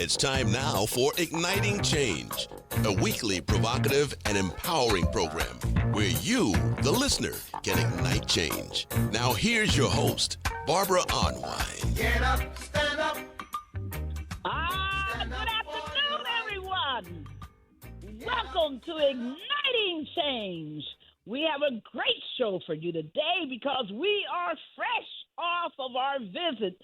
It's time now for Igniting Change, a weekly provocative and empowering program where you, the listener, can ignite change. Now here's your host, Barbara Onwine. Get up, stand up. Good afternoon, everyone. Welcome to Igniting Change. We have a great show for you today because we are fresh off of our visit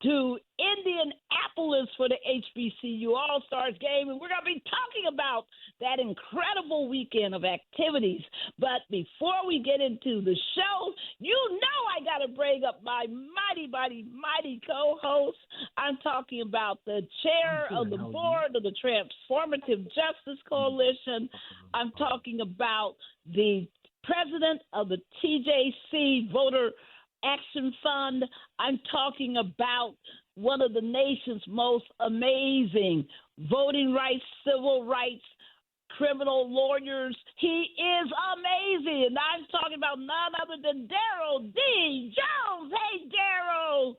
to Indianapolis for the HBCU All-Stars game, and we're going to be talking about that incredible weekend of activities. But before we get into the show, you know I got to bring up my mighty co-host. I'm talking about the chair of the board of the Transformative Justice Coalition. I'm talking about the president of the TJC Voter Action Fund. I'm talking about one of the nation's most amazing voting rights, civil rights, criminal lawyers. He is amazing. And I'm talking about none other than Daryl D. Jones. Hey, Daryl.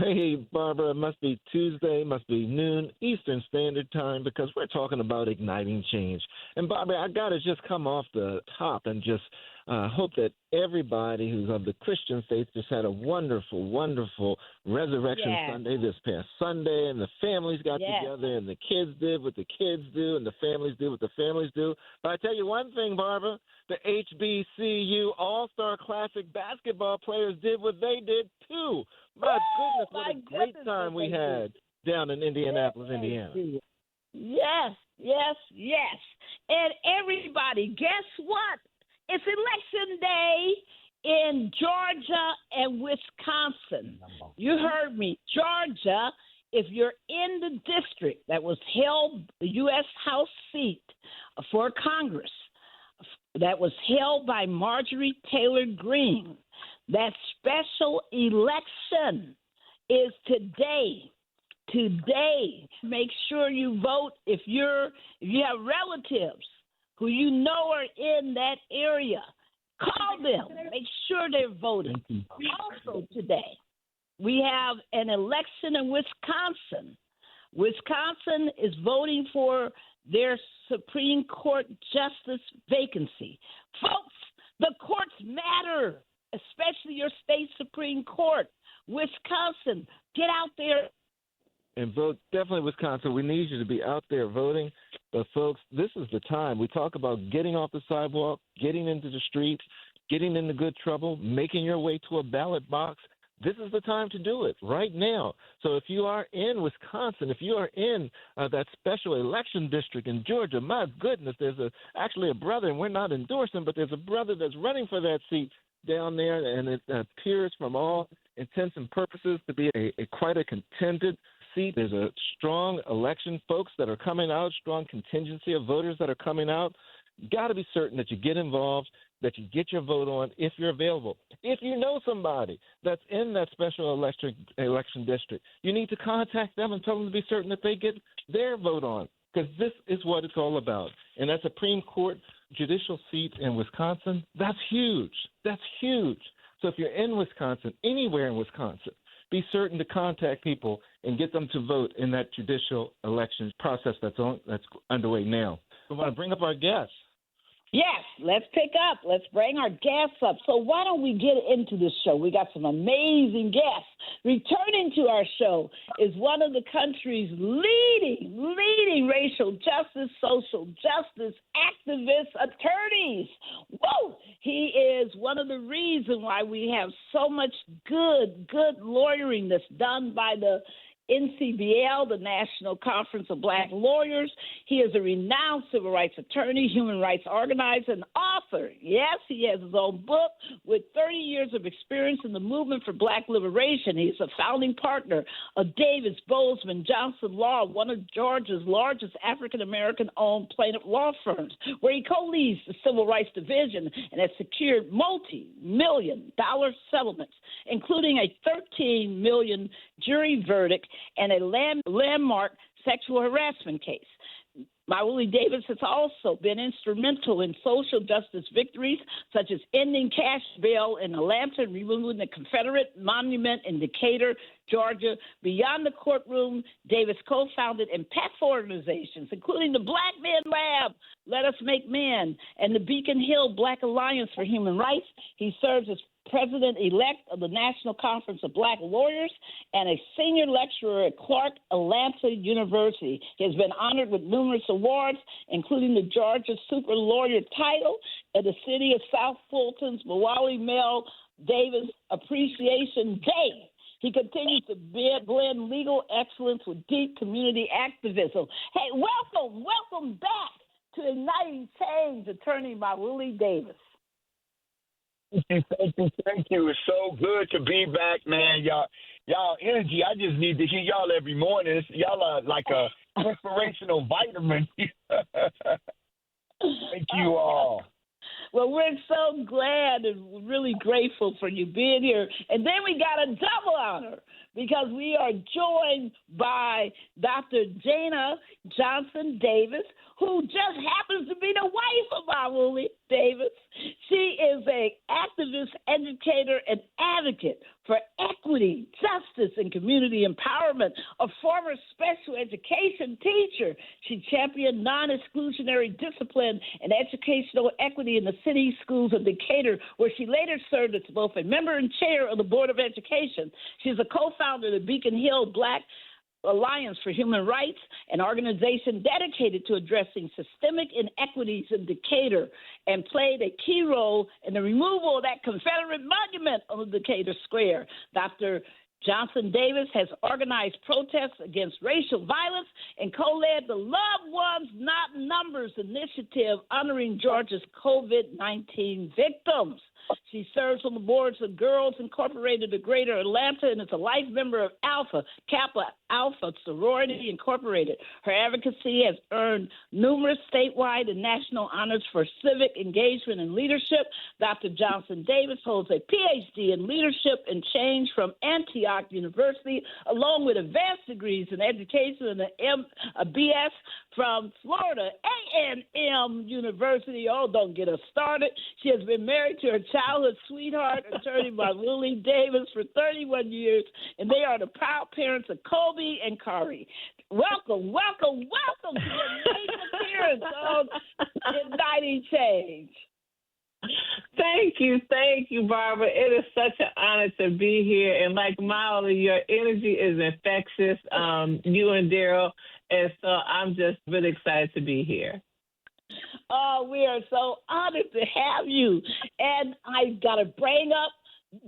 Hey, Barbara, it must be Tuesday, must be noon Eastern Standard Time because we're talking about igniting change. And, Barbara, I got to just come off the top and just hope that everybody who's of the Christian faith just had a wonderful, wonderful Resurrection Sunday this past Sunday, and the families got together, and the kids did what the kids do, and the families did what the families do. But I tell you one thing, Barbara, the HBCU All-Star Classic basketball players did what they did, too. My goodness, what a great time we had down in Indianapolis, Indiana. Yes. And everybody, guess what? It's election day in Georgia and Wisconsin. You heard me. Georgia, if you're in the district that was held, the U.S. House seat for Congress, that was held by Marjorie Taylor Greene, that special election is today. Today, make sure you vote if you have relatives who you know are in that area. Call them. Make sure they're voting. Also today, we have an election in Wisconsin. Wisconsin is voting for their Supreme Court justice vacancy. Folks, the courts matter, especially your state Supreme Court. Wisconsin, get out there and vote. Definitely Wisconsin. We need you to be out there voting. But, folks, this is the time. We talk about getting off the sidewalk, getting into the streets, getting into good trouble, making your way to a ballot box. This is the time to do it right now. So if you are in Wisconsin, if you are in that special election district in Georgia, my goodness, there's actually a brother, and we're not endorsing, but there's a brother that's running for that seat down there, and it appears from all intents and purposes to be quite a contended seat. There's a strong election, folks, that are coming out, strong contingency of voters that are coming out. You got to be certain that you get involved, that you get your vote on if you're available. If you know somebody that's in that special election district, you need to contact them and tell them to be certain that they get their vote on, because this is what it's all about. And that Supreme Court judicial seat in Wisconsin, that's huge. That's huge. So if you're in Wisconsin, anywhere in Wisconsin, be certain to contact people and get them to vote in that judicial elections process that's underway now. We want to bring up our guests. Yes, let's pick up. Let's bring our guests up. So why don't we get into this show? We got some amazing guests. Returning to our show is one of the country's leading racial justice, social justice activist attorneys. Whoa! He is one of the reasons why we have so much good lawyering that's done by the NCBL, the National Conference of Black Lawyers. He is a renowned civil rights attorney, human rights organizer, and author. Yes, he has his own book with 30 years of experience in the movement for black liberation. He's a founding partner of Davis, Bozeman, Johnson Law, one of Georgia's largest African-American-owned plaintiff law firms, where he co-leads the Civil Rights Division and has secured multi-million-dollar settlements, including a $13 million jury verdict and a landmark sexual harassment case. Mawuli Davis has also been instrumental in social justice victories, such as ending cash bail in Atlanta and removing the Confederate monument in Decatur, Georgia. Beyond the courtroom, Davis co-founded impactful organizations, including the Black Men Lab, Let Us Make Men, and the Beacon Hill Black Alliance for Human Rights. He serves as president-elect of the National Conference of Black Lawyers and a senior lecturer at Clark Atlanta University. He has been honored with numerous awards, including the Georgia Super Lawyer title and the City of South Fulton's Mawuli Mel Davis Appreciation Day. He continues to blend legal excellence with deep community activism. Hey, welcome back to Igniting Change, Attorney Mawuli Davis. Thank you. It's so good to be back, man. Y'all energy. I just need to hear y'all every morning. Y'all are like a inspirational vitamin. Thank you all. Well, we're so glad and really grateful for you being here. And then we got a double honor because we are joined by Dr. Jana Johnson Davis, who just happens to be the wife of Mawuli Davis. She is an activist, educator, and advocate for equity, justice, and community empowerment, a former special education teacher. She championed non-exclusionary discipline and educational equity in the city schools of Decatur, where she later served as both a member and chair of the Board of Education. She's a co-founder of the Beacon Hill Black Alliance for Human Rights, an organization dedicated to addressing systemic inequities in Decatur, and played a key role in the removal of that Confederate monument on the Decatur Square. Dr. Johnson Davis has organized protests against racial violence and co-led the Loved Ones Not Numbers initiative honoring Georgia's COVID-19 victims. She serves on the boards of Girls Incorporated of Greater Atlanta and is a life member of Kappa Alpha Sorority Incorporated. Her advocacy has earned numerous statewide and national honors for civic engagement and leadership. Dr. Johnson Davis holds a PhD in leadership and change from Antioch University, along with advanced degrees in education and a BS from Florida A&M University. Oh, don't get us started. She has been married to her childhood sweetheart, attorney Mawuli Davis, for 31 years, and they are the proud parents of Kobe and Kari. Welcome to your late appearance on Igniting Change. Thank you, Barbara. It is such an honor to be here. And like Mawuli, your energy is infectious, you and Daryl. And so I'm just really excited to be here. Oh, we are so honored to have you. And I got to bring up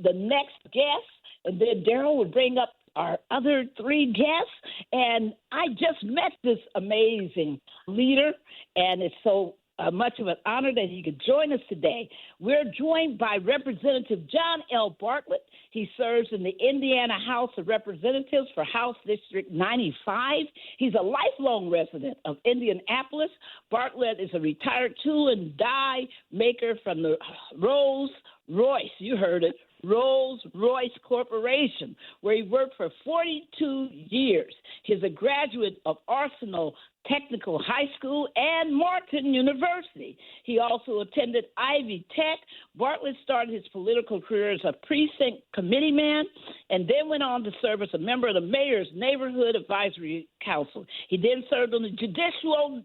the next guest, and then Daryl will bring up our other three guests. And I just met this amazing leader, and it's so much of an honor that he could join us today. We're joined by Representative John L. Bartlett. He serves in the Indiana House of Representatives for House District 95. He's a lifelong resident of Indianapolis. Bartlett is a retired tool and die maker from the Rolls-Royce, you heard it, Rolls-Royce Corporation, where he worked for 42 years. He's a graduate of Arsenal Technical High School and Martin University. He also attended Ivy Tech. Bartlett started his political career as a precinct committeeman and then went on to serve as a member of the Mayor's Neighborhood Advisory Council. He then served on the Judicial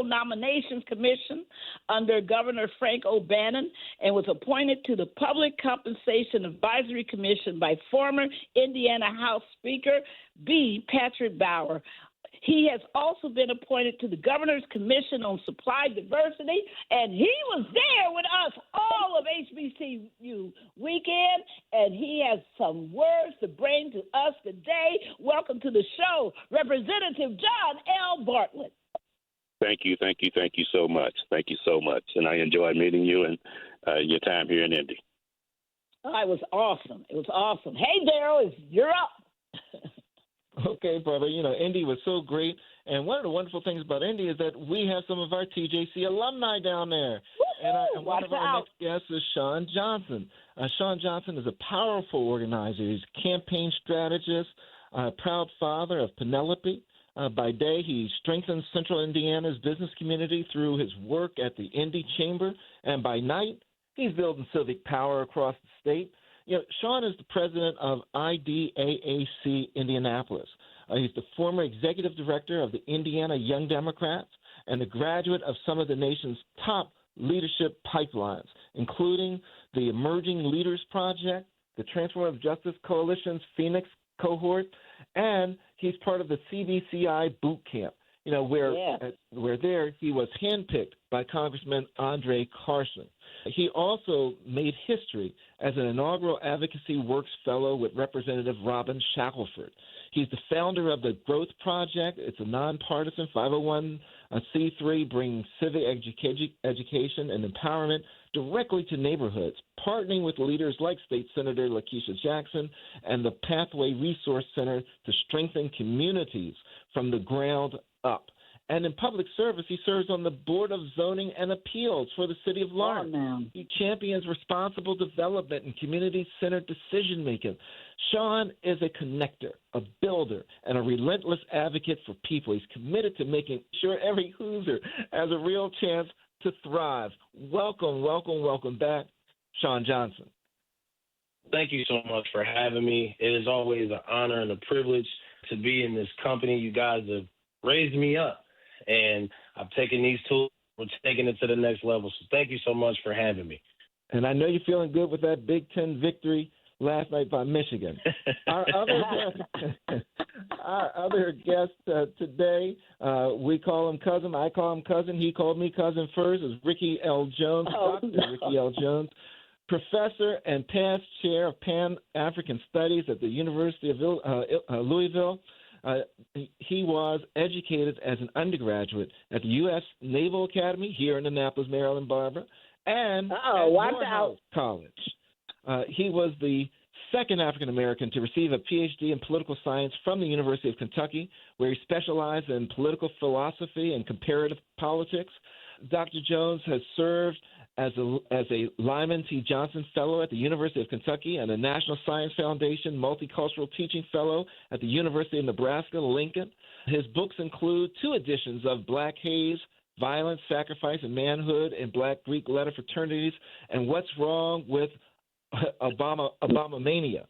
Nominations Commission under Governor Frank O'Bannon and was appointed to the Public Compensation Advisory Commission by former Indiana House Speaker B. Patrick Bauer. He has also been appointed to the Governor's Commission on Supply Diversity, and he was there with us all of HBCU weekend, and he has some words to bring to us today. Welcome to the show, Representative John L. Bartlett. Thank you so much. Thank you so much, and I enjoyed meeting you and your time here in Indy. Oh, it was awesome. Hey, Daryl, you're up. Okay, brother. You know, Indy was so great. And one of the wonderful things about Indy is that we have some of our TJC alumni down there. And one of our next guests is Sean Johnson. Sean Johnson is a powerful organizer. He's a campaign strategist, proud father of Penelope, By day, he strengthens Central Indiana's business community through his work at the Indy Chamber, and by night, he's building civic power across the state. Sean is the president of IDAAC Indianapolis. He's the former executive director of the Indiana Young Democrats and a graduate of some of the nation's top leadership pipelines, including the Emerging Leaders Project, the Transformative Justice Coalition's Phoenix cohort, and he's part of the CBCI boot camp, where there he was handpicked by Congressman Andre Carson. He also made history as an inaugural Advocacy Works Fellow with Representative Robin Shackelford. He's the founder of the Growth Project. It's a nonpartisan 501c3 bringing civic education and empowerment directly to neighborhoods, partnering with leaders like State Senator Lakeisha Jackson and the Pathway Resource Center to strengthen communities from the ground up. And in public service, he serves on the Board of Zoning and Appeals for the City of Lawrence. He champions responsible development and community-centered decision-making. Sean is a connector, a builder, and a relentless advocate for people. He's committed to making sure every Hoosier has a real chance to thrive. Welcome back, Sean Johnson. Thank you so much for having me. It is always an honor and a privilege to be in this company. You guys have raised me up, and I've taken these tools, we're taking it to the next level. So thank you so much for having me. And I know you're feeling good with that Big Ten victory last night by Michigan. Our other guest today, we call him cousin. I call him cousin. He called me cousin first. Is Ricky L. Jones, Ricky L. Jones, professor and past chair of Pan-African Studies at the University of Louisville. He was educated as an undergraduate at the U.S. Naval Academy here in Annapolis, Maryland, Barbara, and at Morehouse College. He was the second African-American to receive a Ph.D. in political science from the University of Kentucky, where he specialized in political philosophy and comparative politics. Dr. Jones has served as a Lyman T. Johnson Fellow at the University of Kentucky and a National Science Foundation Multicultural Teaching Fellow at the University of Nebraska, Lincoln. His books include 2 editions of Black Haze, Violence, Sacrifice, and Manhood in Black Greek Letter Fraternities, and What's Wrong with Obama Mania,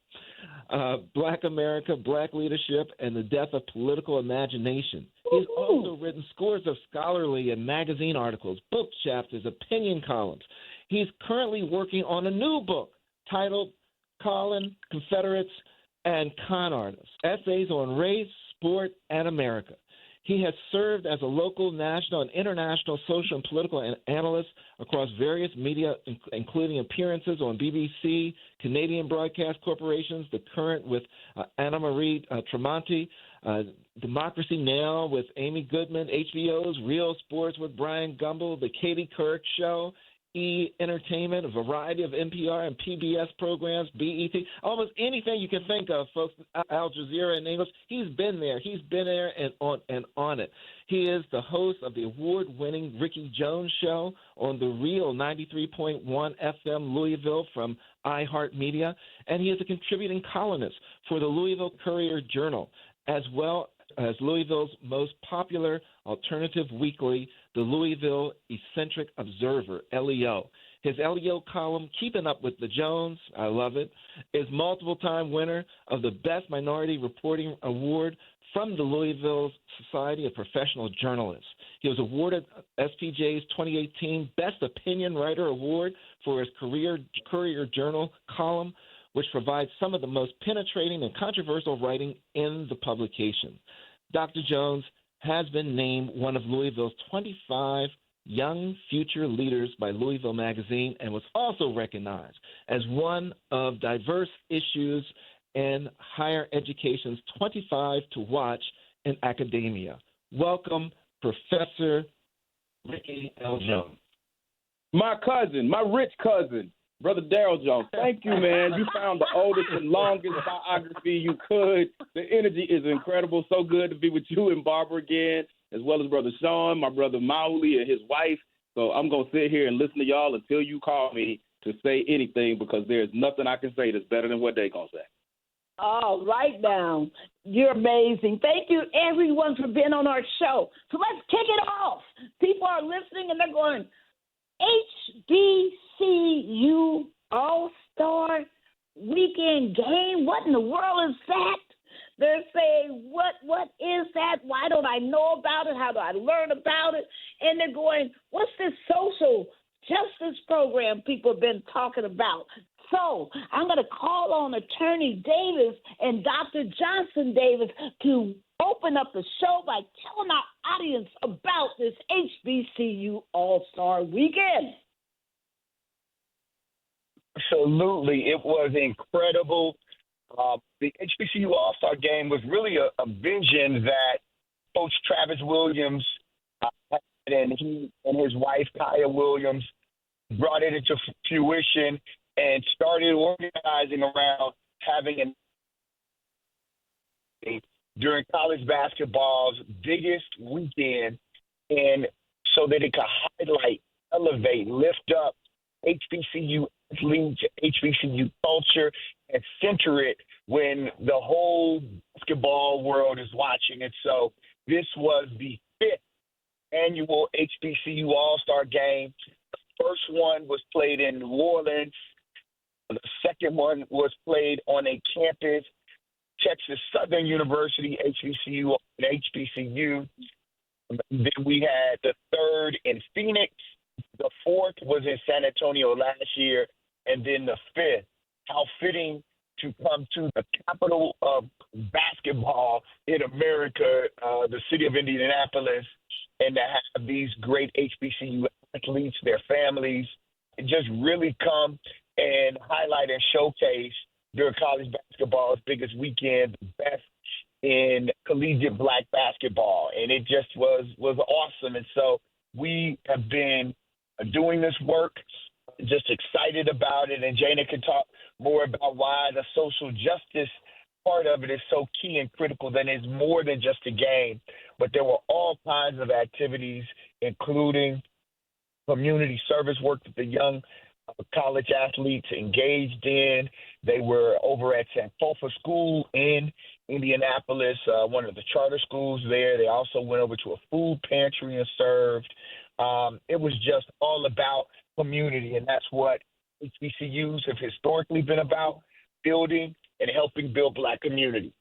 Black America, Black Leadership, and the Death of Political Imagination. He's also written scores of scholarly and magazine articles, book chapters, opinion columns. He's currently working on a new book titled Colin, Confederates, and Con Artists, Essays on Race, Sport, and America. He has served as a local, national, and international social and political analyst across various media, including appearances on BBC, Canadian Broadcast Corporations, The Current with Anna Marie Tremonti, Democracy Now! With Amy Goodman, HBO's Real Sports with Brian Gumble, The Katie Couric Show, Entertainment, a variety of NPR and PBS programs, BET, almost anything you can think of, folks, Al Jazeera and English, he's been there. He's been there and on it. He is the host of the award-winning Ricky Jones Show on the Real 93.1 FM Louisville from iHeartMedia, and he is a contributing columnist for the Louisville Courier-Journal, as well as Louisville's most popular alternative weekly, the Louisville Eccentric Observer, LEO. His LEO column, Keeping Up with the Jones, I love it, is multiple-time winner of the Best Minority Reporting Award from the Louisville Society of Professional Journalists. He was awarded SPJ's 2018 Best Opinion Writer Award for his Courier-Journal column, which provides some of the most penetrating and controversial writing in the publication. Dr. Jones has been named one of Louisville's 25 Young Future Leaders by Louisville Magazine and was also recognized as one of Diverse Issues in Higher Education's 25 to Watch in Academia. Welcome, Professor Ricky L. Jones. My cousin, my rich cousin, Brother Daryl Jones. Thank you, man. You found the oldest and longest biography you could. The energy is incredible. So good to be with you and Barbara again, as well as Brother Sean, my brother Mawuli, and his wife. So I'm going to sit here and listen to y'all until you call me to say anything, because there's nothing I can say that's better than what they're going to say. All right now. You're amazing. Thank you, everyone, for being on our show. So let's kick it off. People are listening and they're going, HBCU All-Star Weekend Game? What in the world is that? They're saying, what is that? Why don't I know about it? How do I learn about it? And they're going, what's this social justice program people have been talking about? So I'm going to call on Attorney Davis and Dr. Johnson Davis to open up the show by telling our audience about this HBCU All-Star Weekend. Absolutely. It was incredible. The HBCU All-Star Game was really a vision that Coach Travis Williams had, and he and his wife, Kaya Williams, brought it into fruition and started organizing around having during college basketball's biggest weekend, and so that it could highlight, elevate, lift up HBCU athletes, HBCU culture, and center it when the whole basketball world is watching it. So this was the 5th annual HBCU All-Star Game. The first one was played in New Orleans. The second one was played on a campus, Texas Southern University, HBCU and HBCU. Then we had the third in Phoenix. The fourth was in San Antonio last year. And then the fifth. How fitting to come to the capital of basketball in America, the city of Indianapolis, and to have these great HBCU athletes, their families, and just really come and highlight and showcase during college basketball's biggest weekend, the best in collegiate black basketball. And it just was awesome. And so we have been doing this work, just excited about it. And Jana can talk more about why the social justice part of it is so key and critical. That it's more than just a game, but there were all kinds of activities, including community service work that the young college athletes engaged in. They were over at Sankofa School in Indianapolis, one of the charter schools there. They also went over to a food pantry and served. It was just all about community, and that's what HBCUs have historically been about, building and helping build black community.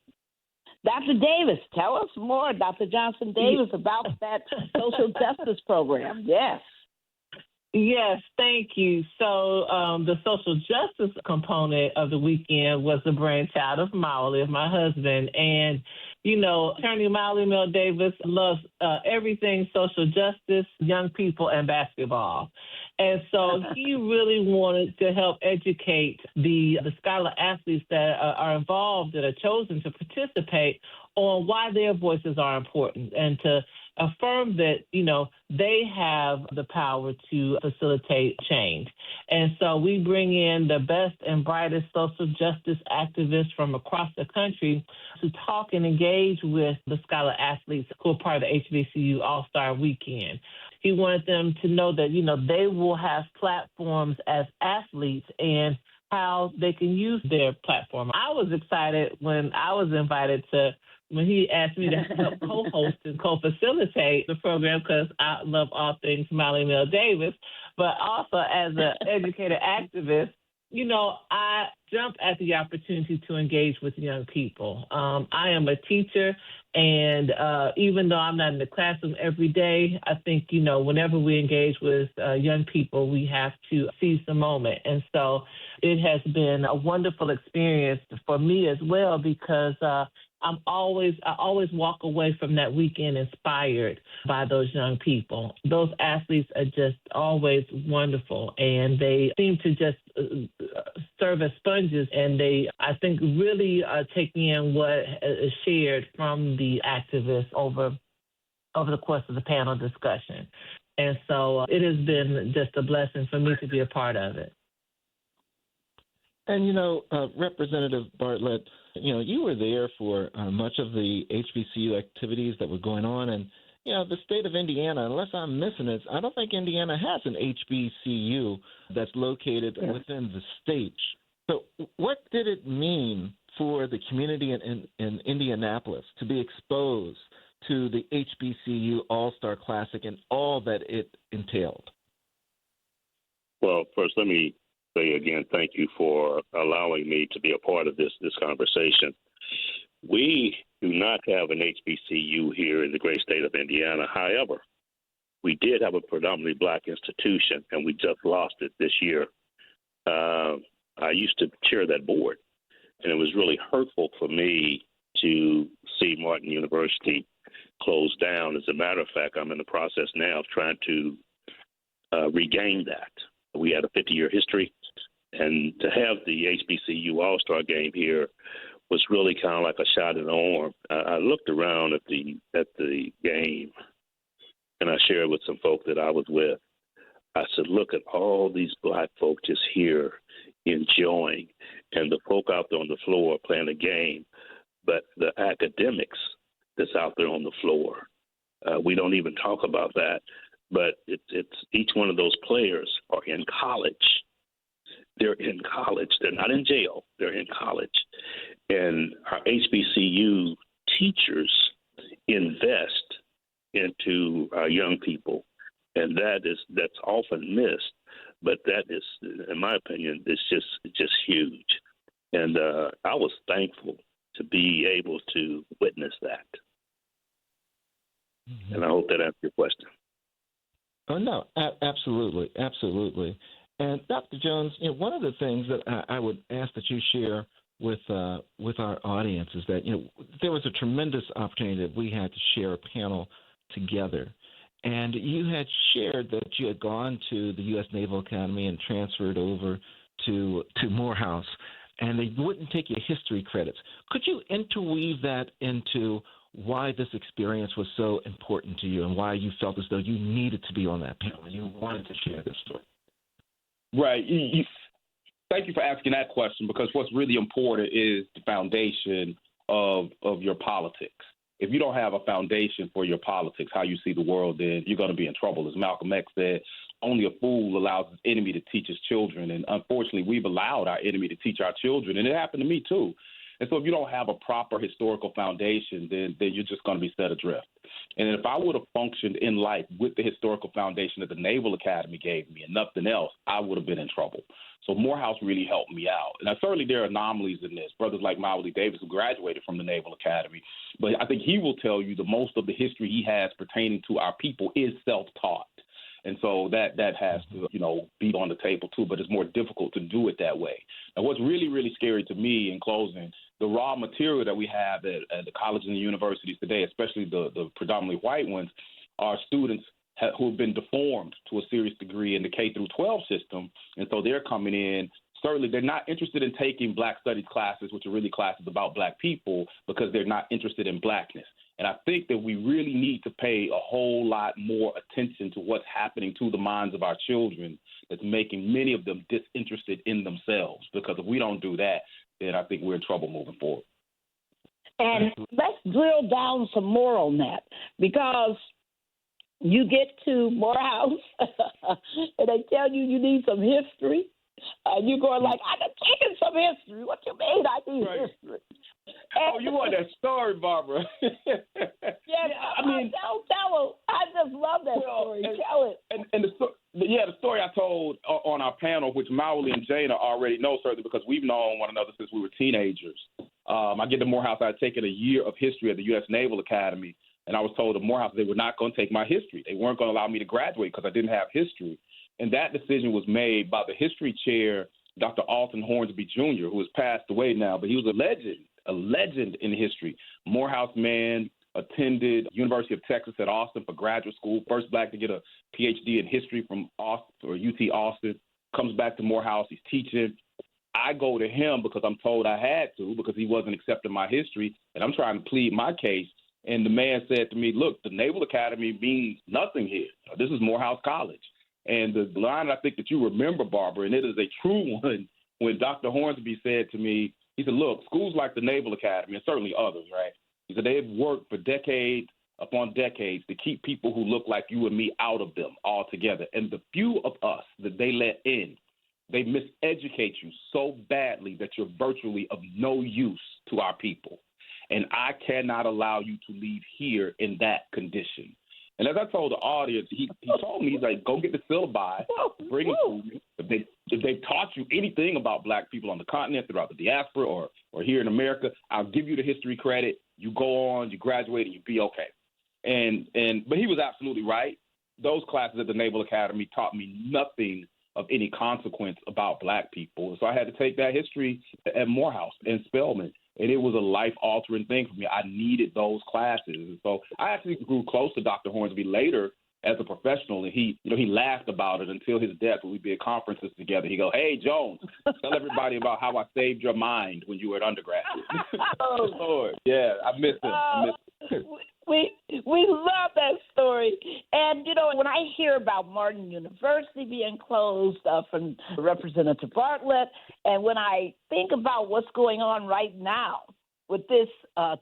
Dr. Davis, tell us more, Dr. Johnson Davis, about that social justice program. Yes. Yes, thank you. So the social justice component of the weekend was the brainchild of Mawuli, of my husband. And, you know, Attorney Mawuli Mel Davis loves everything social justice, young people, and basketball. And so he really wanted to help educate the scholar athletes that are involved, that are chosen to participate, on why their voices are important, and to affirm that, you know, they have the power to facilitate change. And so we bring in the best and brightest social justice activists from across the country to talk and engage with the scholar athletes who are part of the HBCU All-Star Weekend. He wanted them to know that, you know, they will have platforms as athletes and how they can use their platform. I was excited when I was invited when he asked me to help co-host and co-facilitate the program, because I love all things Mawuli Mel Davis, but also as an educator activist, you know, I jump at the opportunity to engage with young people. I am a teacher, and even though I'm not in the classroom every day, I think, you know, whenever we engage with young people, we have to seize the moment. And so it has been a wonderful experience for me as well, because I always walk away from that weekend inspired by those young people. Those athletes are just always wonderful, and they seem to just serve as sponges, and they, I think, really take in what is shared from the activists over the course of the panel discussion. And so it has been just a blessing for me to be a part of it. And, you know, Representative Bartlett, you know, you were there for much of the HBCU activities that were going on. And, you know, the state of Indiana, unless I'm missing it, I don't think Indiana has an HBCU that's located within the state. So what did it mean for the community in Indianapolis to be exposed to the HBCU All-Star Classic and all that it entailed? Well, first, let me say again, thank you for allowing me to be a part of this conversation. We do not have an HBCU here in the great state of Indiana. However, we did have a predominantly black institution, and we just lost it this year. I used to chair that board, and it was really hurtful for me to see Martin University close down. As a matter of fact, I'm in the process now of trying to regain that. We had a 50-year history, and to have the HBCU All-Star Game here was really kind of like a shot in the arm. I looked around at the game, and I shared with some folk that I was with. I said, look at all these black folk just here enjoying, and the folk out there on the floor playing a game, but the academics that's out there on the floor, we don't even talk about that. But it's each one of those players are in college. They're in college. They're not in jail. They're in college. And our HBCU teachers invest into our young people, and that's often missed. But that is, in my opinion, it's just huge. And I was thankful to be able to witness that. Mm-hmm. And I hope that answers your question. Oh, no, absolutely, absolutely. And Dr. Jones, one of the things that I would ask that you share with our audience is that, there was a tremendous opportunity that we had to share a panel together. And you had shared that you had gone to the U.S. Naval Academy and transferred over to Morehouse, and they wouldn't take your history credits. Could you interweave that into why this experience was so important to you and why you felt as though you needed to be on that panel and you wanted to share this story? Right. Thank you for asking that question, because what's really important is the foundation of your politics. If you don't have a foundation for your politics, how you see the world, then you're going to be in trouble. As Malcolm X said, only a fool allows his enemy to teach his children. And unfortunately, we've allowed our enemy to teach our children. And it happened to me, too. And so if you don't have a proper historical foundation, then you're just going to be set adrift. And if I would have functioned in life with the historical foundation that the Naval Academy gave me and nothing else, I would have been in trouble. So Morehouse really helped me out. And certainly there are anomalies in this. Brothers like Mawuli Davis, who graduated from the Naval Academy. But I think he will tell you the most of the history he has pertaining to our people is self-taught. And so that has to, be on the table, too. But it's more difficult to do it that way. Now, what's really, really scary to me in closing, the raw material that we have at the colleges and the universities today, especially the predominantly white ones, are students who have been deformed to a serious degree in the K through 12 system. And so they're coming in. Certainly, they're not interested in taking Black studies classes, which are really classes about Black people, because they're not interested in Blackness. And I think that we really need to pay a whole lot more attention to what's happening to the minds of our children that's making many of them disinterested in themselves. Because if we don't do that, then I think we're in trouble moving forward. And let's drill down some more on that, because you get to Morehouse and they tell you need some history. And you're going like, I done taken some history. What you mean I need history? And, you want that story, Barbara? I mean, tell it. I just love that story. Tell it. And the story I told on our panel, which Mawuli and Jana already know, certainly because we've known one another since we were teenagers. I get to Morehouse. I had taken a year of history at the U.S. Naval Academy, and I was told at Morehouse they were not going to take my history. They weren't going to allow me to graduate because I didn't have history. And that decision was made by the history chair, Dr. Alton Hornsby Jr., who has passed away now, but he was a legend in history. Morehouse man, attended University of Texas at Austin for graduate school, first Black to get a PhD in history from Austin or UT Austin, comes back to Morehouse, he's teaching. I go to him because I'm told I had to, because he wasn't accepting my history, and I'm trying to plead my case. And the man said to me, look, the Naval Academy means nothing here. This is Morehouse College. And the line I think that you remember, Barbara, and it is a true one, when Dr. Hornsby said to me, he said, look, schools like the Naval Academy, and certainly others, right? He said they've worked for decades upon decades to keep people who look like you and me out of them altogether. And the few of us that they let in, They miseducate you so badly that you're virtually of no use to our people. And I cannot allow you to leave here in that condition. And as I told the audience, he told me, he's like, go get the syllabi, bring it to me. If they've taught you anything about black people on the continent, throughout the diaspora, or here in America, I'll give you the history credit. You go on, you graduate, and you be okay. But he was absolutely right. Those classes at the Naval Academy taught me nothing of any consequence about black people. So I had to take that history at Morehouse and Spelman. And it was a life-altering thing for me. I needed those classes. And so I actually grew close to Dr. Hornsby later as a professional, and he laughed about it until his death when we'd be at conferences together. He'd go, hey, Jones, tell everybody about how I saved your mind when you were an undergraduate. Oh, Lord. Yeah, I miss him. We love that story. And, when I hear about Martin University being closed from Representative Bartlett, and when I think about what's going on right now with this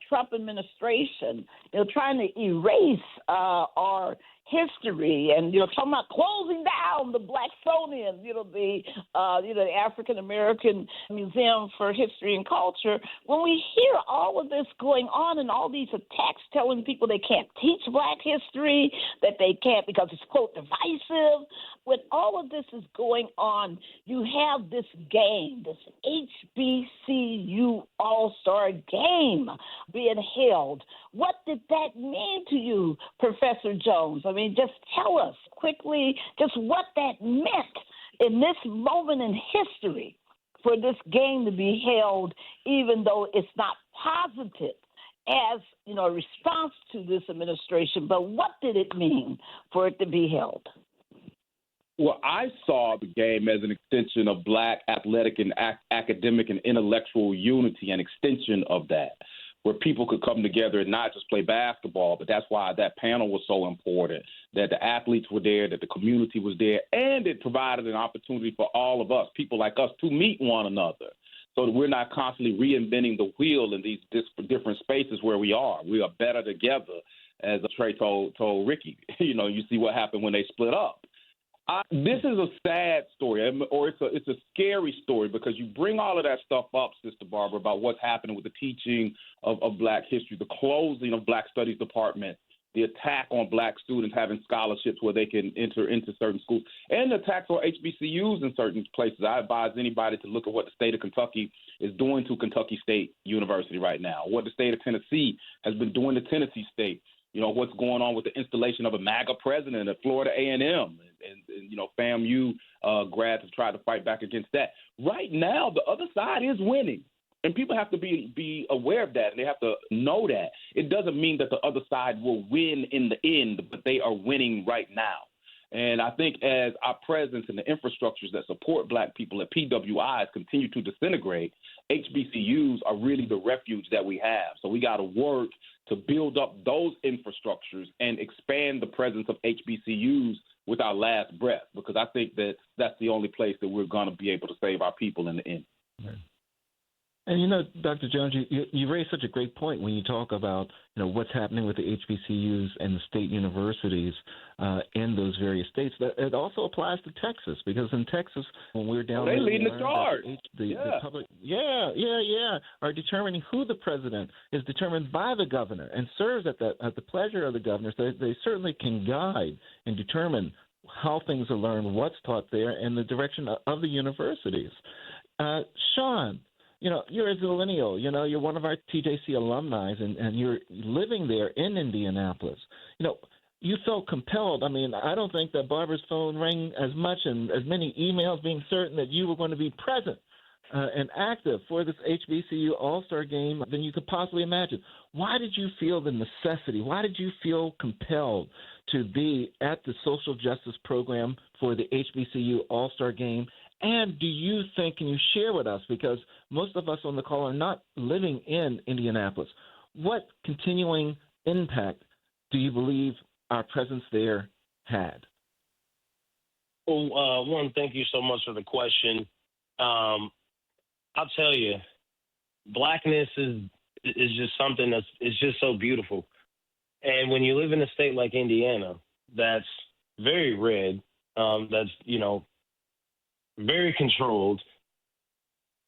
Trump administration, trying to erase our history and, talking about closing down the Blacksonian, the African American Museum for History and Culture. When we hear all of this going on and all these attacks telling people they can't teach black history, that they can't because it's, quote, divisive, when all of this is going on, you have this game, this HBCU All-Star Game being held. What did that mean to you, Professor Jones? I mean, just tell us quickly just what that meant in this moment in history for this game to be held, even though it's not positive as, a response to this administration. But what did it mean for it to be held? Well, I saw the game as an extension of black athletic and academic and intellectual unity, an extension of that, where people could come together and not just play basketball, but that's why that panel was so important, that the athletes were there, that the community was there, and it provided an opportunity for all of us, people like us, to meet one another so that we're not constantly reinventing the wheel in these different spaces where we are. We are better together, as Trey told Ricky. You see what happened when they split up. This is a sad story, or it's a scary story, because you bring all of that stuff up, Sister Barbara, about what's happening with the teaching of black history, the closing of Black Studies Department, the attack on black students having scholarships where they can enter into certain schools, and the attacks on HBCUs in certain places. I advise anybody to look at what the state of Kentucky is doing to Kentucky State University right now, what the state of Tennessee has been doing to Tennessee State. What's going on with the installation of a MAGA president at Florida A&M, and FAMU grads have tried to fight back against that. Right now, the other side is winning, and people have to be aware of that, and they have to know that. It doesn't mean that the other side will win in the end, but they are winning right now. And I think as our presence and the infrastructures that support black people at PWIs continue to disintegrate, HBCUs are really the refuge that we have. So we got to work to build up those infrastructures and expand the presence of HBCUs with our last breath, because I think that that's the only place that we're going to be able to save our people in the end. And, Dr. Jones, you raised such a great point when you talk about, what's happening with the HBCUs and the state universities in those various states. That it also applies to Texas, because in Texas, when we're down there, they leading the charge. The public, are determining who the president is determined by the governor and serves at the pleasure of the governor. So they certainly can guide and determine how things are learned, what's taught there, and the direction of the universities. Sean, you're a millennial. You're one of our TJC alumni, and you're living there in Indianapolis. You felt compelled. I mean, I don't think that Barbara's phone rang as much and as many emails being certain that you were going to be present and active for this HBCU All-Star Game than you could possibly imagine. Why did you feel the necessity? Why did you feel compelled to be at the social justice program for the HBCU All-Star Game? And do you think, can you share with us, because most of us on the call are not living in Indianapolis, what continuing impact do you believe our presence there had? Well, one, thank you so much for the question. I'll tell you, blackness is just something it's just so beautiful. And when you live in a state like Indiana, that's very red, that's, very controlled,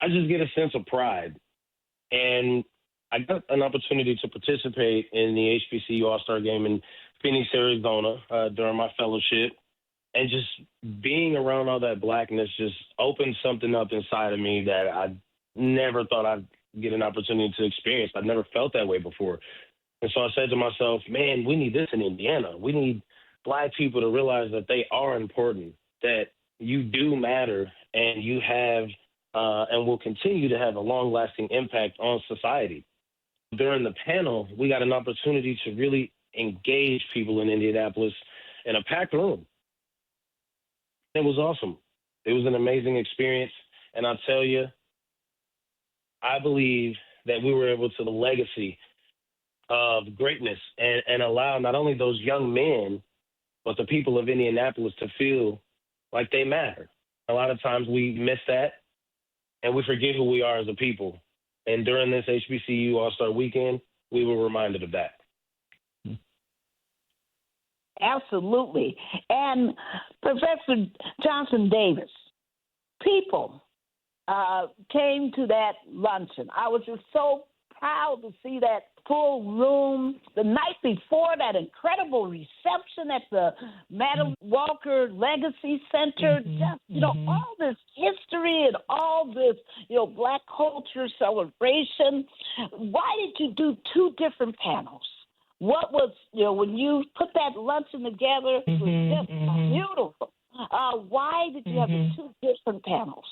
I just get a sense of pride. And I got an opportunity to participate in the HBCU All-Star Game in Phoenix, Arizona during my fellowship. And just being around all that blackness just opened something up inside of me that I never thought I'd get an opportunity to experience. I'd never felt that way before. And so I said to myself, man, we need this in Indiana. We need Black people to realize that they are important, that you do matter, and you have and will continue to have a long-lasting impact on society. During the panel, we got an opportunity to really engage people in Indianapolis in a packed room. It was awesome. It was an amazing experience. And I'll tell you, I believe that we were able to the legacy of greatness and allow not only those young men, but the people of Indianapolis to feel like they matter. A lot of times we miss that and we forget who we are as a people. And during this HBCU All-Star Weekend, we were reminded of that. Absolutely. And Professor Johnson Davis, people came to that luncheon. I was just so proud to see that full room. The night before, that incredible reception at the Madam Walker Legacy Center. Just, all this history and all this, Black culture celebration. Why did you do two different panels? What was, when you put that luncheon together, it was just beautiful. Why did you have the two different panels?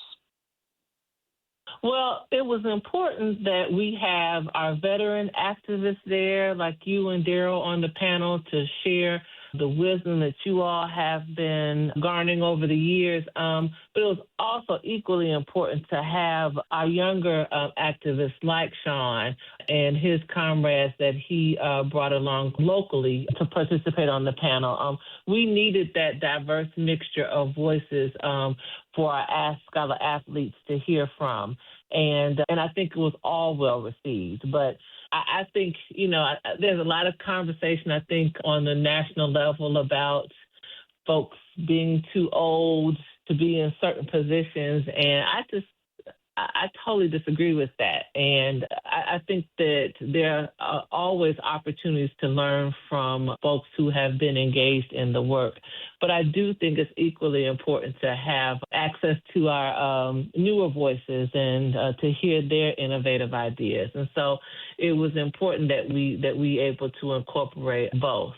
Well, it was important that we have our veteran activists there, like you and Daryl, on the panel to share the wisdom that you all have been garnering over the years. But it was also equally important to have our younger activists like Sean and his comrades that he brought along locally to participate on the panel. We needed that diverse mixture of voices for our scholar athletes to hear from. And I think it was all well received. But I think, there's a lot of conversation, I think, on the national level about folks being too old to be in certain positions. And I totally disagree with that. And I think that there are always opportunities to learn from folks who have been engaged in the work. But I do think it's equally important to have access to our newer voices and to hear their innovative ideas. And so it was important that we able to incorporate both.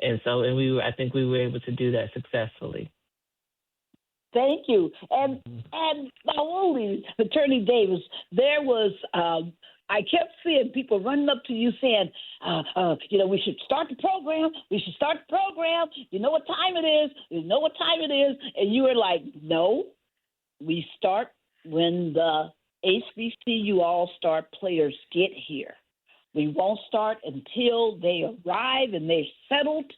And I think we were able to do that successfully. Thank you. And Mawuli, Attorney Davis, there was, I kept seeing people running up to you saying, we should start the program. We should start the program. You know what time it is. You know what time it is. And you were like, no, we start when the HBCU All-Star players get here. We won't start until they arrive and they're settled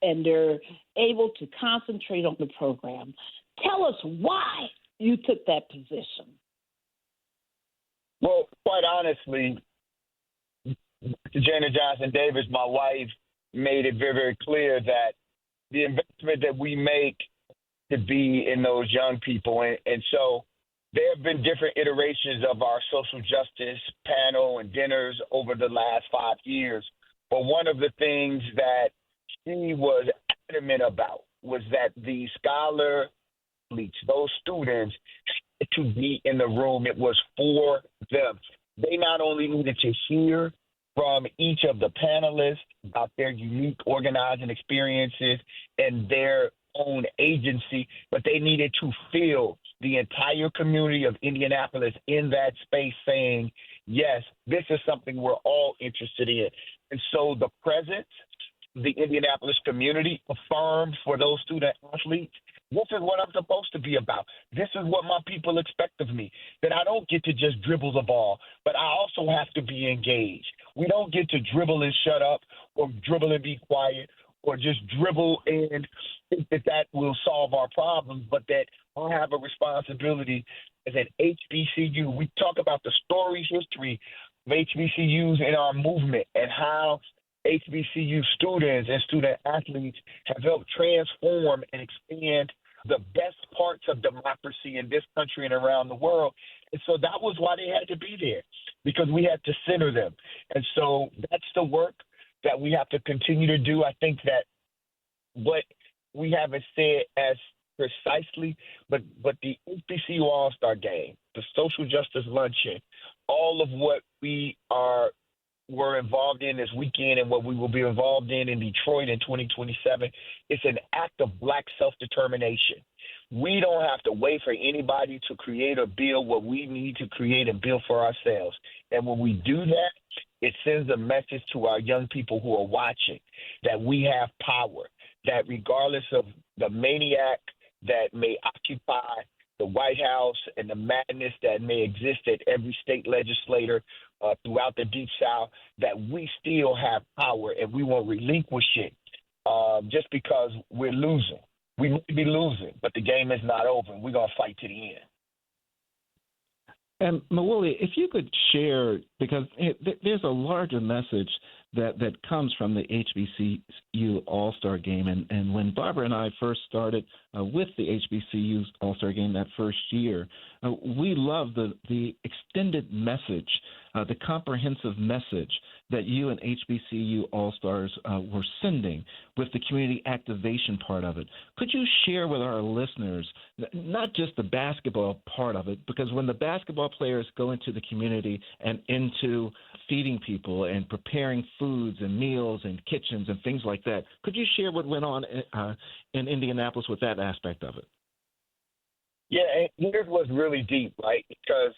and they're able to concentrate on the program. Tell us why you took that position. Well, quite honestly, Jana Johnson Davis, my wife, made it very, very clear that the investment that we make to be in those young people. And so there have been different iterations of our social justice panel and dinners over the last 5 years. But one of the things that she was adamant about was that the scholar those students to be in the room. It was for them. They not only needed to hear from each of the panelists about their unique organizing experiences and their own agency, but they needed to feel the entire community of Indianapolis in that space saying, yes, this is something we're all interested in. And so the presence, the Indianapolis community affirmed for those student athletes, this is what I'm supposed to be about. This is what my people expect of me, that I don't get to just dribble the ball, but I also have to be engaged. We don't get to dribble and shut up or dribble and be quiet or just dribble and think that will solve our problems, but that I have a responsibility as an HBCU. We talk about the story history of HBCUs in our movement and how HBCU students and student athletes have helped transform and expand the best parts of democracy in this country and around the world. And so that was why they had to be there, because we had to center them. And so that's the work that we have to continue to do. I think that what we haven't said as precisely, but the HBCU All-Star Game, the social justice luncheon, all of what we were involved in this weekend and what we will be involved in Detroit in 2027, it's an act of Black self-determination. We don't have to wait for anybody to create or build what we need to create and build for ourselves. And when we do that, it sends a message to our young people who are watching that we have power, that regardless of the maniac that may occupy the White House and the madness that may exist at every state legislator throughout the Deep South, that we still have power and we won't relinquish it just because we're losing. We may be losing, but the game is not over. We're going to fight to the end. And Mawuli, if you could share, because there's a larger message that comes from the HBCU All-Star Game. And when Barbara and I first started with the HBCU All-Star Game that first year, we loved the extended message, the comprehensive message that you and HBCU All-Stars were sending with the community activation part of it. Could you share with our listeners not just the basketball part of it, because when the basketball players go into the community and into feeding people and preparing foods and meals and kitchens and things like that, could you share what went on in Indianapolis with that aspect of it? Yeah, and here's what's really deep, right? Because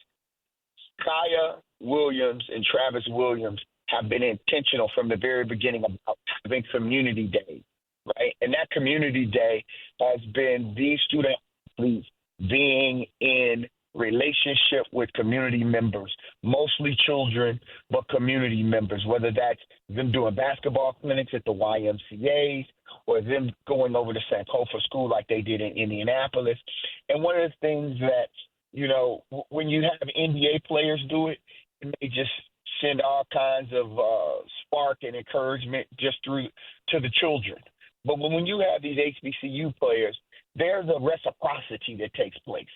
Kaya Williams and Travis Williams have been intentional from the very beginning about having community day, right? And that community day has been these student athletes being in relationship with community members, mostly children, but community members, whether that's them doing basketball clinics at the YMCAs or them going over to Sankofa School like they did in Indianapolis. And one of the things that, you know, when you have NBA players do it, they just send all kinds of spark and encouragement just through to the children. But when you have these HBCU players, there's a reciprocity that takes place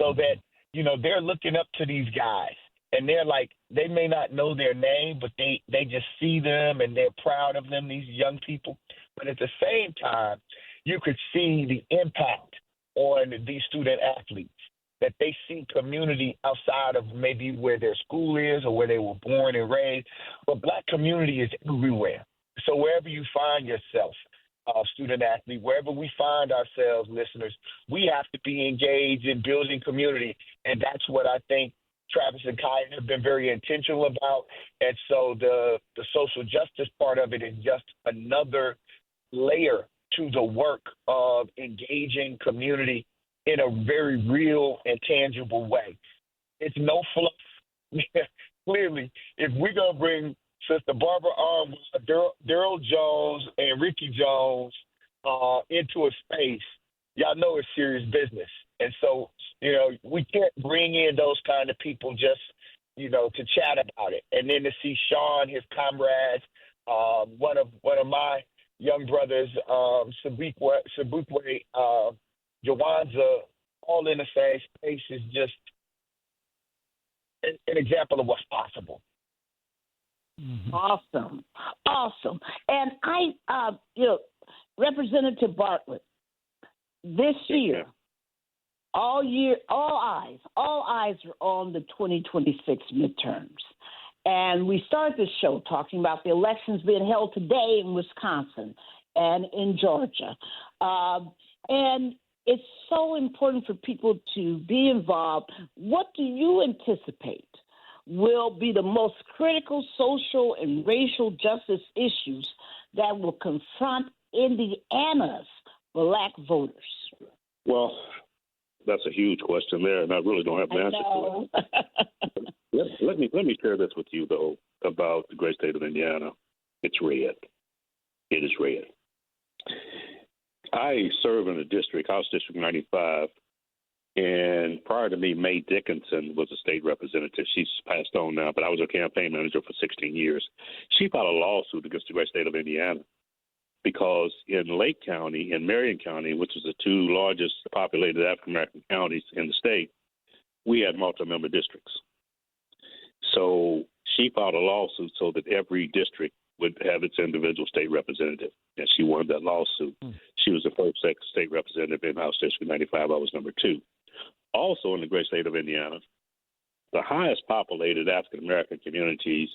so that, you know, they're looking up to these guys and they're like, they may not know their name, but they just see them and they're proud of them, these young people. But at the same time, you could see the impact on these student athletes, that they see community outside of maybe where their school is or where they were born and raised. But Black community is everywhere. So wherever you find yourself, student athlete, wherever we find ourselves, listeners, we have to be engaged in building community. And that's what I think Travis and Kaya have been very intentional about. And so the social justice part of it is just another layer to the work of engaging community in a very real and tangible way. It's no fluff. Clearly, if we're going to bring Sister Barbara Armwood, Daryl Jones, and Ricky Jones into a space, y'all know it's serious business. And so, you know, we can't bring in those kind of people just, you know, to chat about it. And then to see Sean, his comrades, one of my young brothers, Sabukwe, Jawanza, all in the same space is just an example of what's possible. Mm-hmm. Awesome. And I, Representative Bartlett, this year, all eyes are on the 2026 midterms. And we started this show talking about the elections being held today in Wisconsin and in Georgia. And it's so important for people to be involved. What do you anticipate will be the most critical social and racial justice issues that will confront Indiana's Black voters? Well, that's a huge question there, and I really don't have an answer to it. Let me share this with you, though, about the great state of Indiana. It's red. It is red. I serve in a district, House District 95, and prior to me, Mae Dickinson was a state representative. She's passed on now, but I was her campaign manager for 16 years. She filed a lawsuit against the great state of Indiana because in Lake County and Marion County, which is the two largest populated African-American counties in the state, we had multi-member districts. So she filed a lawsuit so that every district would have its individual state representative, and she won that lawsuit. She was the first state representative in House District 95. I was number 2. Also in the great state of Indiana, the highest populated African-American communities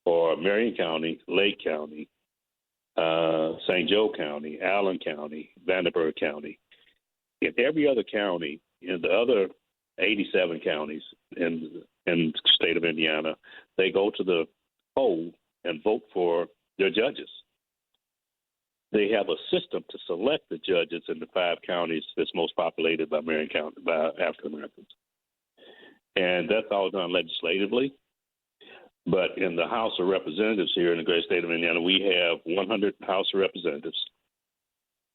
are Marion County, Lake County, St. Joe County, Allen County, Vanderburgh County. In every other county, in the other 87 counties in the state of Indiana, they go to the poll and vote for their judges. They have a system to select the judges in the 5 counties that's most populated by Marion County, by African Americans. And that's all done legislatively. But in the House of Representatives here in the great state of Indiana, we have 100 House of Representatives,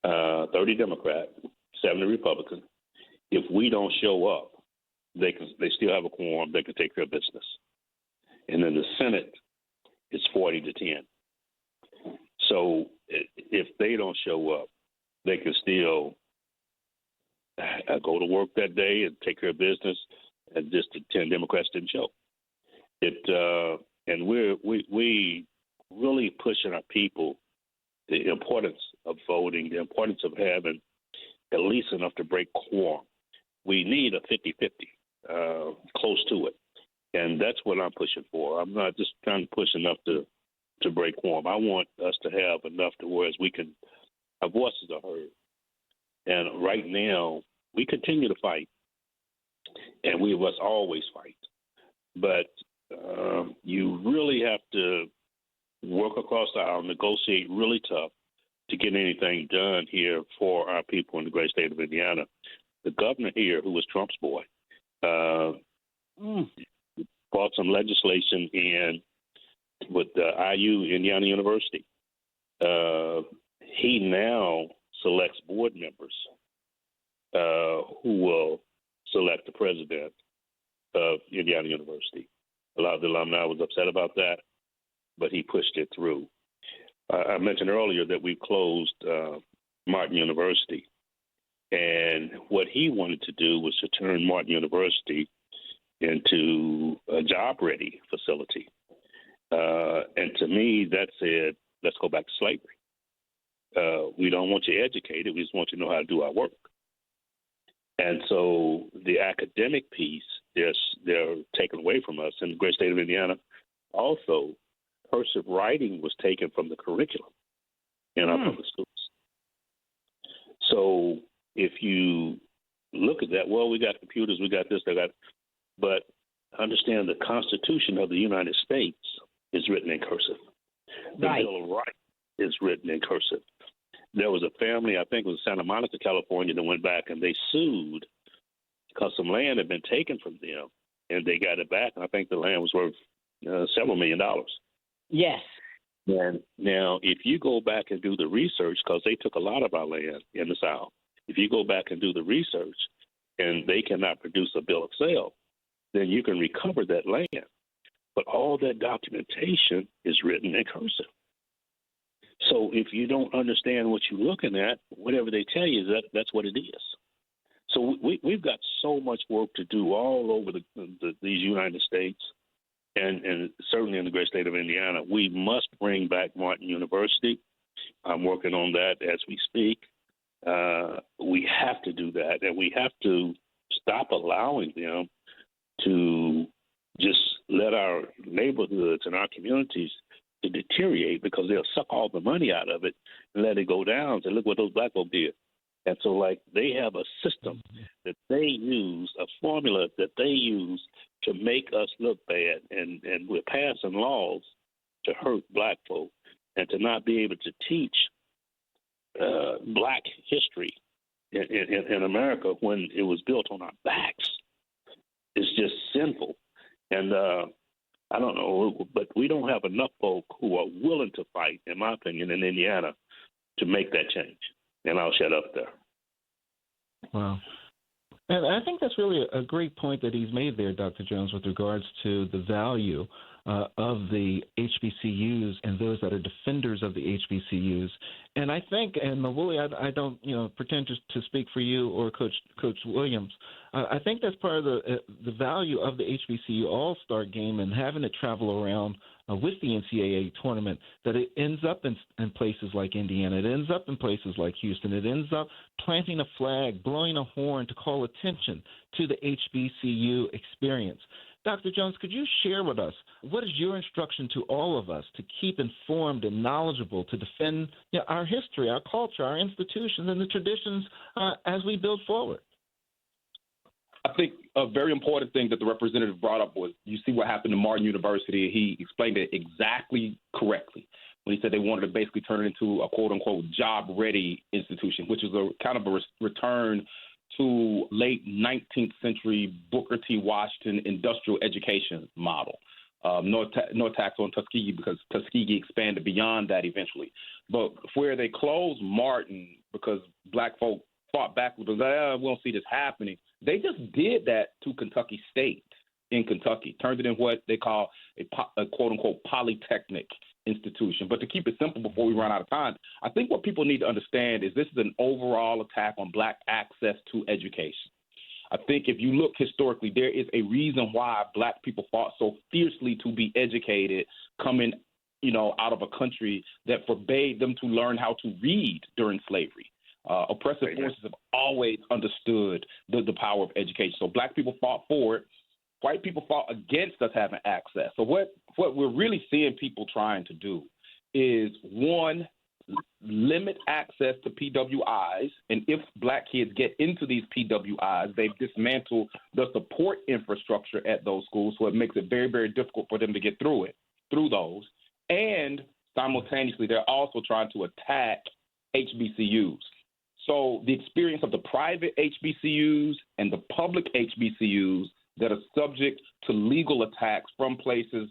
30 Democrat, 70 Republican. If we don't show up, they still have a quorum. They can take their business. And in the Senate, it's 40-10. So if they don't show up, they can still go to work that day and take care of business, and just the 10 Democrats didn't show. And we really pushing our people the importance of voting, the importance of having at least enough to break quorum. We need a 50-50, close to it. And that's what I'm pushing for. I'm not just trying to push enough to break quorum. I want us to have enough to where our voices are heard. And right now, we continue to fight, and we must always fight. But you really have to work across the aisle, negotiate really tough to get anything done here for our people in the great state of Indiana. The governor here, who was Trump's boy, brought some legislation in with IU, Indiana University. He now selects board members who will select the president of Indiana University. A lot of the alumni was upset about that, but he pushed it through. I mentioned earlier that we closed Martin University, and what he wanted to do was to turn Martin University into a job-ready facility. And to me, that said, let's go back to slavery. We don't want you educated. We just want you to know how to do our work. And so the academic piece, they're taken away from us in the great state of Indiana. Also, cursive writing was taken from the curriculum in our public schools. So if you look at that, well, we got computers, we got this, but understand the Constitution of the United States is written in cursive. The Bill of Rights is written in cursive. There was a family, I think it was Santa Monica, California, that went back and they sued because some land had been taken from them, and they got it back. And I think the land was worth several $1 million. Yes. And now, if you go back and do the research, because they took a lot of our land in the South, if you go back and do the research and they cannot produce a bill of sale, then you can recover that land. But all that documentation is written in cursive. So if you don't understand what you're looking at, whatever they tell you, that's what it is. So we've got so much work to do all over these United States, and certainly in the great state of Indiana. We must bring back Martin University. I'm working on that as we speak. We have to do that, and we have to stop allowing them to just let our neighborhoods and our communities to deteriorate, because they'll suck all the money out of it and let it go down. So look what those black folk did. And so, like, they have a system that they use, a formula that they use to make us look bad, and we're passing laws to hurt black folk and to not be able to teach black history in America when it was built on our backs. It's just sinful. And I don't know, but we don't have enough folk who are willing to fight, in my opinion, in Indiana to make that change. And I'll shut up there. Wow. And I think that's really a great point that he's made there, Dr. Jones, with regards to the value of the HBCUs and those that are defenders of the HBCUs. And I think, and Mawuli, I don't pretend to speak for you or Coach Williams. I think that's part of the value of the HBCU All-Star Game and having it travel around with the NCAA tournament, that it ends up in places like Indiana. It ends up in places like Houston. It ends up planting a flag, blowing a horn to call attention to the HBCU experience. Dr. Jones, could you share with us what is your instruction to all of us to keep informed and knowledgeable to defend our history, our culture, our institutions, and the traditions as we build forward? I think a very important thing that the representative brought up was, you see what happened to Martin University. He explained it exactly correctly when he said they wanted to basically turn it into a quote-unquote job-ready institution, which is a kind of a return to late 19th century Booker T. Washington industrial education model. No tax on Tuskegee, because Tuskegee expanded beyond that eventually. But where they closed Martin because black folk fought back with we don't see this happening, they just did that to Kentucky State in Kentucky, turned it in what they call a quote-unquote polytechnic institution. But to keep it simple before we run out of time, I think what people need to understand is this is an overall attack on black access to education. I think if you look historically, there is a reason why black people fought so fiercely to be educated coming, out of a country that forbade them to learn how to read during slavery. Oppressive forces have always understood the power of education. So black people fought for it. White people fought against us having access. So what we're really seeing people trying to do is, one, limit access to PWIs. And if black kids get into these PWIs, they've dismantled the support infrastructure at those schools, so it makes it very, very difficult for them to get through those. And simultaneously, they're also trying to attack HBCUs. So the experience of the private HBCUs and the public HBCUs that are subject to legal attacks from places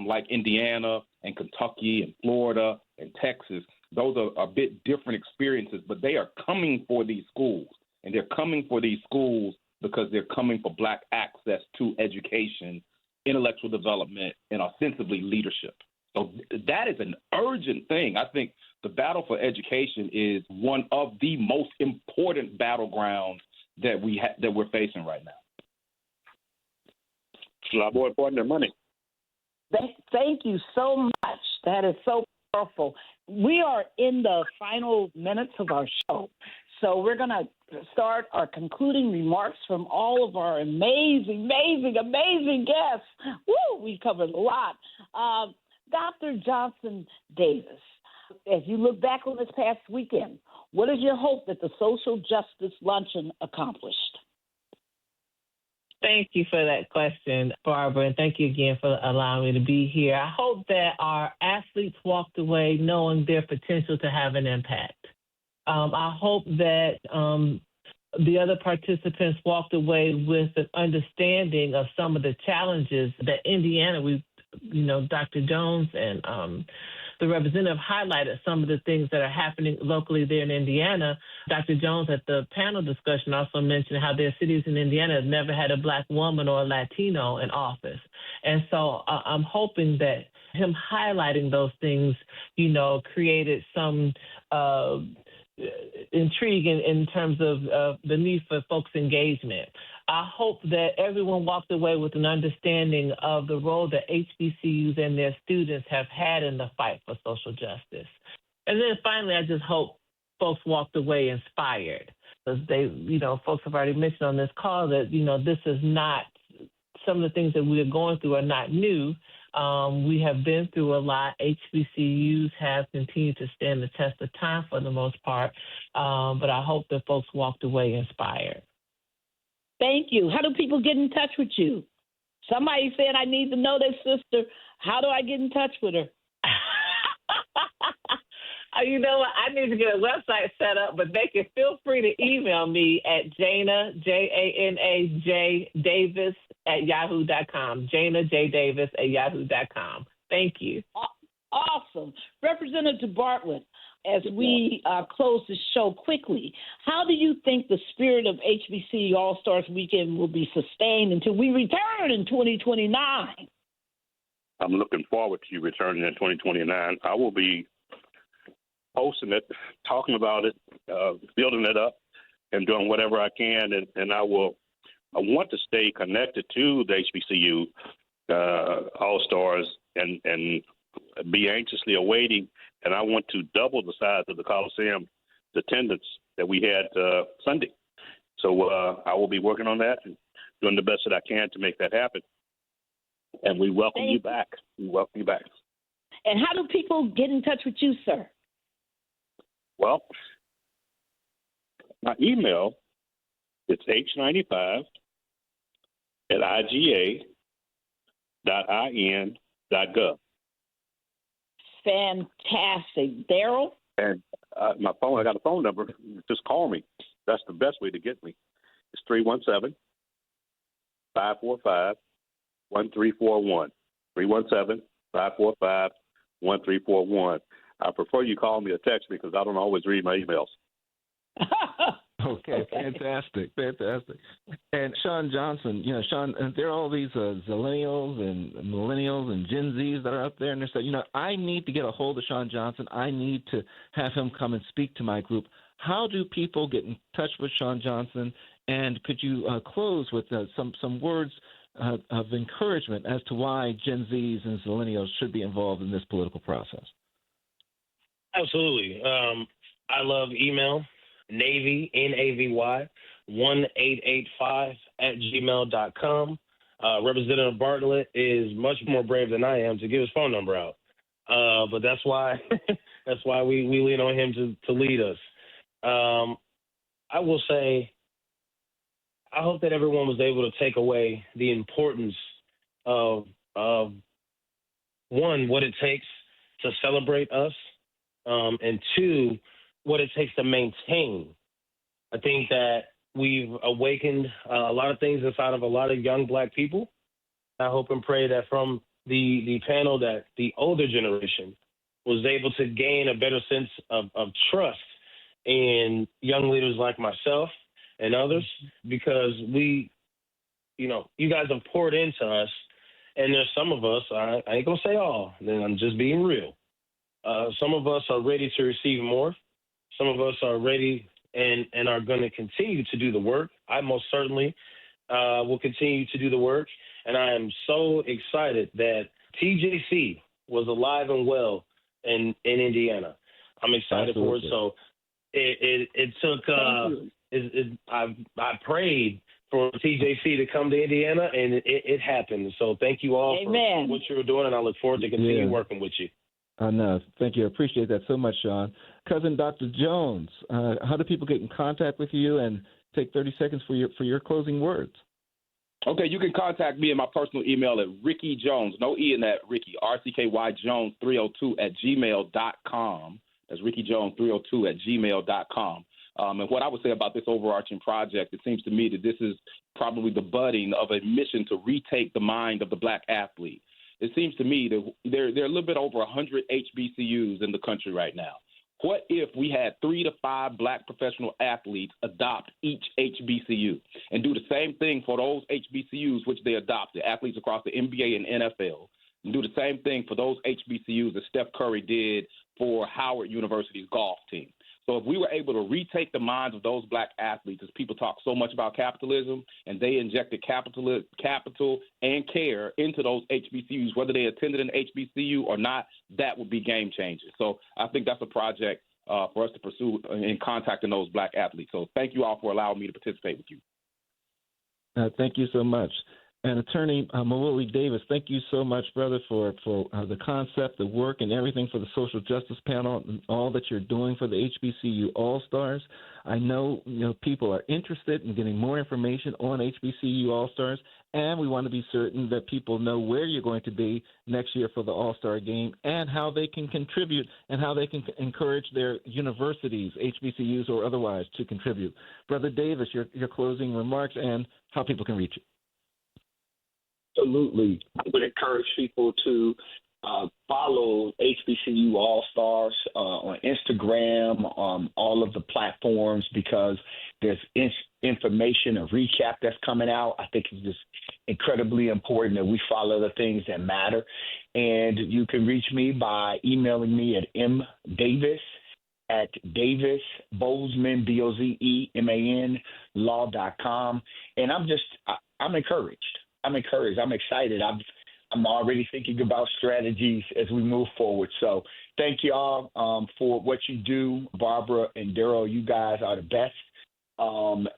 like Indiana and Kentucky and Florida and Texas, those are a bit different experiences, but they are coming for these schools. And they're coming for these schools because they're coming for black access to education, intellectual development, and ostensibly leadership. So that is an urgent thing. I think the battle for education is one of the most important battlegrounds that we're facing right now. It's a lot more important than money. Thank you so much. That is so powerful. We are in the final minutes of our show, so we're going to start our concluding remarks from all of our amazing guests. Woo, we covered a lot. Dr. Johnson Davis, as you look back on this past weekend, what is your hope that the Social Justice Luncheon accomplished? Thank you for that question, Barbara, and thank you again for allowing me to be here. I hope that our athletes walked away knowing their potential to have an impact. I hope that the other participants walked away with an understanding of some of the challenges that Indiana, Dr. Jones and the representative highlighted some of the things that are happening locally there in Indiana. Dr. Jones at the panel discussion also mentioned how there are cities in Indiana that have never had a black woman or a Latino in office. And so I'm hoping that him highlighting those things, created some intrigue in terms of the need for folks' engagement. I hope that everyone walked away with an understanding of the role that HBCUs and their students have had in the fight for social justice. And then finally, I just hope folks walked away inspired. Because folks have already mentioned on this call that, this is not, some of the things that we are going through are not new. We have been through a lot. HBCUs have continued to stand the test of time for the most part. But I hope that folks walked away inspired. Thank you. How do people get in touch with you? Somebody said, I need to know their sister. How do I get in touch with her? You know what? I need to get a website set up, but they can feel free to email me at Jana, J-A-N-A-J Davis at yahoo.com. Jana J. Davis at yahoo.com. Thank you. Awesome. Representative Bartlett, as we close the show quickly, how do you think the spirit of HBCU All-Stars Weekend will be sustained until we return in 2029? I'm looking forward to you returning in 2029. I will be hosting it, talking about it, building it up, and doing whatever I can. And I want to stay connected to the HBCU All-Stars and be anxiously awaiting. And I want to double the size of the Coliseum, the attendance that we had Sunday. So I will be working on that and doing the best that I can to make that happen. And we welcome you back. We welcome you back. And how do people get in touch with you, sir? Well, my email is h95@iga.in.gov. Fantastic. Daryl? And my phone, I got a phone number. Just call me. That's the best way to get me. It's 317-545-1341. 317-545-1341. I prefer you call me or text me because I don't always read my emails. Okay, fantastic. And Sean Johnson, Sean, there are all these Zillennials and Millennials and Gen Zs that are out there, and they say, I need to get a hold of Sean Johnson. I need to have him come and speak to my group. How do people get in touch with Sean Johnson? And could you close with some words of encouragement as to why Gen Zs and Zillennials should be involved in this political process? Absolutely. I love email, Navy, Navy, 1885 @gmail.com. Representative Bartlett is much more brave than I am to give his phone number out. But that's why we lean on him to lead us. I will say, I hope that everyone was able to take away the importance of one, what it takes to celebrate us, and two, what it takes to maintain. I think that we've awakened a lot of things inside of a lot of young Black people. I hope and pray that from the panel that the older generation was able to gain a better sense of trust in young leaders like myself and others, because you guys have poured into us, and there's some of us, I ain't gonna say all, then I'm just being real. Some of us are ready to receive more. Some of us are ready and are going to continue to do the work. I most certainly will continue to do the work, and I am so excited that TJC was alive and well in Indiana. I'm excited for it. So it took. I prayed for TJC to come to Indiana, and it happened. So thank you all for what you're doing, and I look forward to continue working with you. No, thank you. I appreciate that so much, Sean. Cousin Dr. Jones, how do people get in contact with you, and take 30 seconds for your closing words? Okay, you can contact me in my personal email at Ricky Jones, no E in that, Ricky, RCKY Jones 302 @gmail.com. That's Ricky Jones 302 @gmail.com. And what I would say about this overarching project, it seems to me that this is probably the budding of a mission to retake the mind of the Black athlete. It seems to me that there are a little bit over 100 HBCUs in the country right now. What if we had 3 to 5 Black professional athletes adopt each HBCU and do the same thing for those HBCUs which they adopted, athletes across the NBA and NFL, and do the same thing for those HBCUs that Steph Curry did for Howard University's golf team? So if we were able to retake the minds of those Black athletes, as people talk so much about capitalism, and they injected capital and care into those HBCUs, whether they attended an HBCU or not, that would be game changing. So I think that's a project for us to pursue in contacting those Black athletes. So thank you all for allowing me to participate with you. Thank you so much. And Attorney Mawuli Davis, thank you so much, brother, for the concept, the work, and everything for the Social Justice Panel, and all that you're doing for the HBCU All-Stars. I know people are interested in getting more information on HBCU All-Stars, and we want to be certain that people know where you're going to be next year for the All-Star Game, and how they can contribute, and how they can encourage their universities, HBCUs or otherwise, to contribute. Brother Davis, your closing remarks and how people can reach you. Absolutely. I would encourage people to follow HBCU All Stars on Instagram, all of the platforms, because there's information, a recap that's coming out. I think it's just incredibly important that we follow the things that matter. And you can reach me by emailing me at mdavis@davisbozeman, BOZEMAN, law.com. And I'm encouraged. I'm excited. I'm already thinking about strategies as we move forward. So thank you all for what you do. Barbara and Daryl, you guys are the best. And,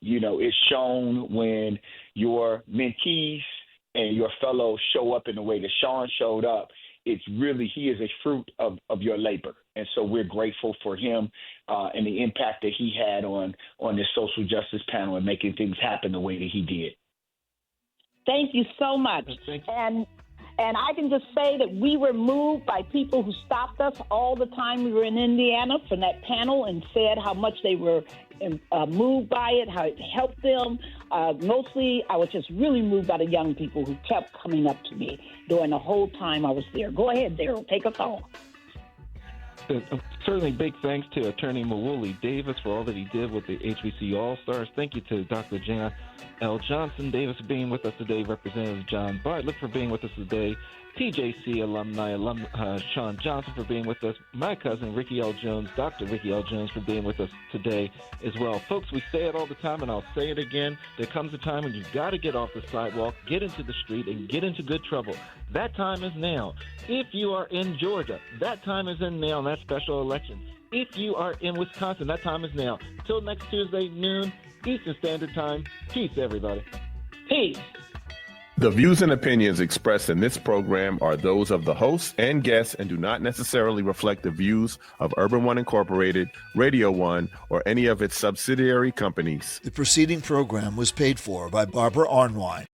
it's shown when your mentees and your fellows show up in the way that Sean showed up. He is a fruit of your labor. And so we're grateful for him and the impact that he had on this social justice panel and making things happen the way that he did. Thank you so much. And I can just say that we were moved by people who stopped us all the time we were in Indiana from that panel and said how much they were moved by it, how it helped them. Mostly, I was just really moved by the young people who kept coming up to me during the whole time I was there. Go ahead, Daryl, take us on. Certainly big thanks to Attorney Mawuli Davis for all that he did with the HBCU All-Stars. Thank you to Dr. Jana L. Johnson Davis for being with us today, Representative John Bartlett for being with us today, TJC alumni Sean Johnson for being with us, my cousin Ricky L. Jones, Dr. Ricky L. Jones for being with us today as well. Folks, we say it all the time, and I'll say it again. There comes a time when you've got to get off the sidewalk, get into the street, and get into good trouble. That time is now. If you are in Georgia, that time is in now in that special election. If you are in Wisconsin, that time is now. Till next Tuesday, noon, Eastern Standard Time. Peace, everybody. Peace. The views and opinions expressed in this program are those of the hosts and guests and do not necessarily reflect the views of Urban One Incorporated, Radio One, or any of its subsidiary companies. The preceding program was paid for by Barbara Arnwine.